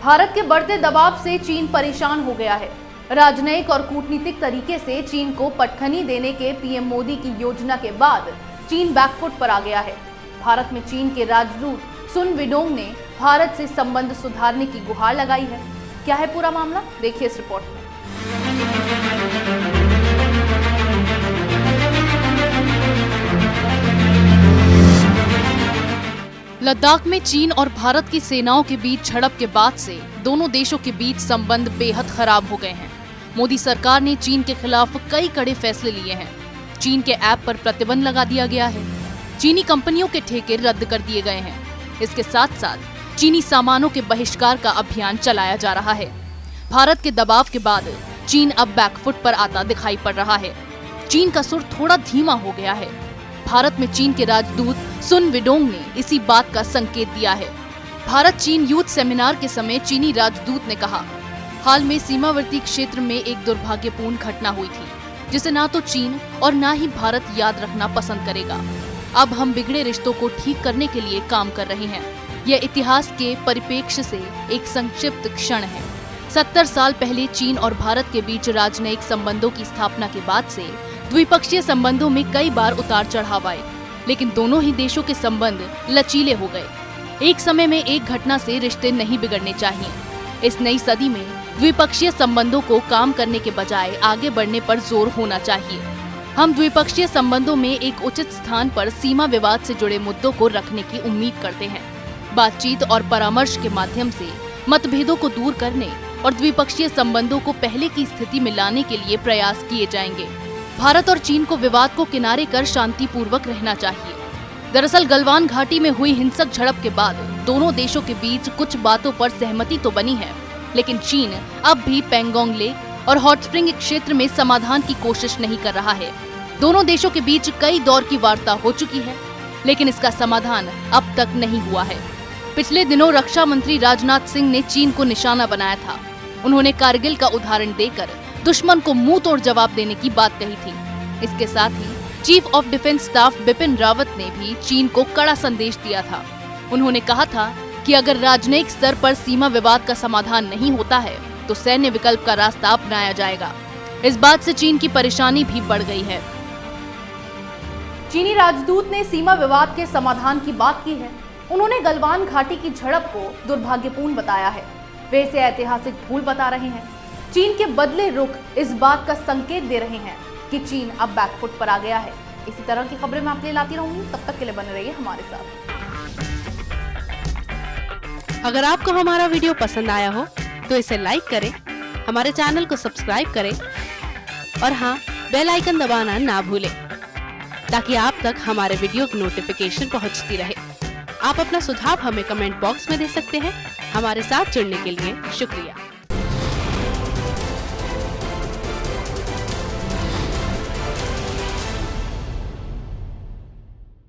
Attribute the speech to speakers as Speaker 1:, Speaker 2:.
Speaker 1: भारत के बढ़ते दबाव से चीन परेशान हो गया है। राजनयिक और कूटनीतिक तरीके से चीन को पटखनी देने के पीएम मोदी की योजना के बाद चीन बैकफुट पर आ गया है। भारत में चीन के राजदूत सुन विडोंग ने भारत से संबंध सुधारने की गुहार लगाई है। क्या है पूरा मामला, देखिए इस रिपोर्ट में। लद्दाख में चीन और भारत की सेनाओं के बीच झड़प के बाद से दोनों देशों के बीच संबंध बेहद खराब हो गए हैं। मोदी सरकार ने चीन के खिलाफ कई कड़े फैसले लिए हैं। चीन के ऐप पर प्रतिबंध लगा दिया गया है। चीनी कंपनियों के ठेके रद्द कर दिए गए हैं। इसके साथ साथ चीनी सामानों के बहिष्कार का अभियान चलाया जा रहा है। भारत के दबाव के बाद चीन अब बैकफुट पर आता दिखाई पड़ रहा है। चीन का सुर थोड़ा धीमा हो गया है। भारत में चीन के राजदूत सुन विडोंग ने इसी बात का संकेत दिया है। भारत चीन यूथ सेमिनार के समय चीनी राजदूत ने कहा, हाल में सीमावर्ती क्षेत्र में एक दुर्भाग्यपूर्ण घटना हुई थी जिसे ना तो चीन और ना ही भारत याद रखना पसंद करेगा। अब हम बिगड़े रिश्तों को ठीक करने के लिए काम कर रहे हैं। यह इतिहास के परिप्रेक्ष्य से एक संक्षिप्त क्षण है। 70 साल पहले चीन और भारत के बीच राजनयिक संबंधों की स्थापना के बाद से द्विपक्षीय संबंधों में कई बार उतार चढ़ाव आए, लेकिन दोनों ही देशों के संबंध लचीले हो गए। एक समय में एक घटना से रिश्ते नहीं बिगड़ने चाहिए। इस नई सदी में द्विपक्षीय संबंधों को काम करने के बजाय आगे बढ़ने पर जोर होना चाहिए। हम द्विपक्षीय संबंधों में एक उचित स्थान पर सीमा विवाद से जुड़े मुद्दों को रखने की उम्मीद करते हैं। बातचीत और परामर्श के माध्यम से मतभेदों को दूर करने और द्विपक्षीय संबंधों को पहले की स्थिति में लाने के लिए प्रयास किए जाएंगे। भारत और चीन को विवाद को किनारे कर शांतिपूर्वक रहना चाहिए। दरअसल गलवान घाटी में हुई हिंसक झड़प के बाद दोनों देशों के बीच कुछ बातों पर सहमति तो बनी है, लेकिन चीन अब भी पैंगोंग लेक और हॉट स्प्रिंग क्षेत्र में समाधान की कोशिश नहीं कर रहा है। दोनों देशों के बीच कई दौर की वार्ता हो चुकी है, लेकिन इसका समाधान अब तक नहीं हुआ है। पिछले दिनों रक्षा मंत्री राजनाथ सिंह ने चीन को निशाना बनाया था। उन्होंने कारगिल का उदाहरण देकर दुश्मन को मुंह तोड़ जवाब देने की बात कही थी। इसके साथ ही chief of defence staff Bipin Rawat ने भी चीन को कड़ा संदेश दिया था। उन्होंने कहा था कि अगर राजनयिक स्तर पर सीमा विवाद का समाधान नहीं होता है तो सैन्य विकल्प का रास्ता अपनाया जाएगा। इस बात से चीन की परेशानी भी बढ़ गई है। चीनी राजदूत ने सीमा विवाद के समाधान की बात की है। उन्होंने गलवान घाटी की झड़प को दुर्भाग्यपूर्ण बताया है। वे इसे ऐतिहासिक भूल बता रहे हैं। चीन के बदले रुख इस बात का संकेत दे रहे हैं कि चीन अब बैकफुट पर आ गया है। इसी तरह की खबरें मैं आपके लिए लाती रहूंगी। तब तक के लिए बने रहिए हमारे साथ।
Speaker 2: अगर आपको हमारा वीडियो पसंद आया हो तो इसे लाइक करें, हमारे चैनल को सब्सक्राइब करें और हाँ, बेल आइकन दबाना ना भूलें ताकि आप तक हमारे वीडियो की नोटिफिकेशन पहुंचती रहे। आप अपना सुझाव हमें कमेंट बॉक्स में दे सकते हैं। हमारे साथ जुड़ने के लिए शुक्रिया।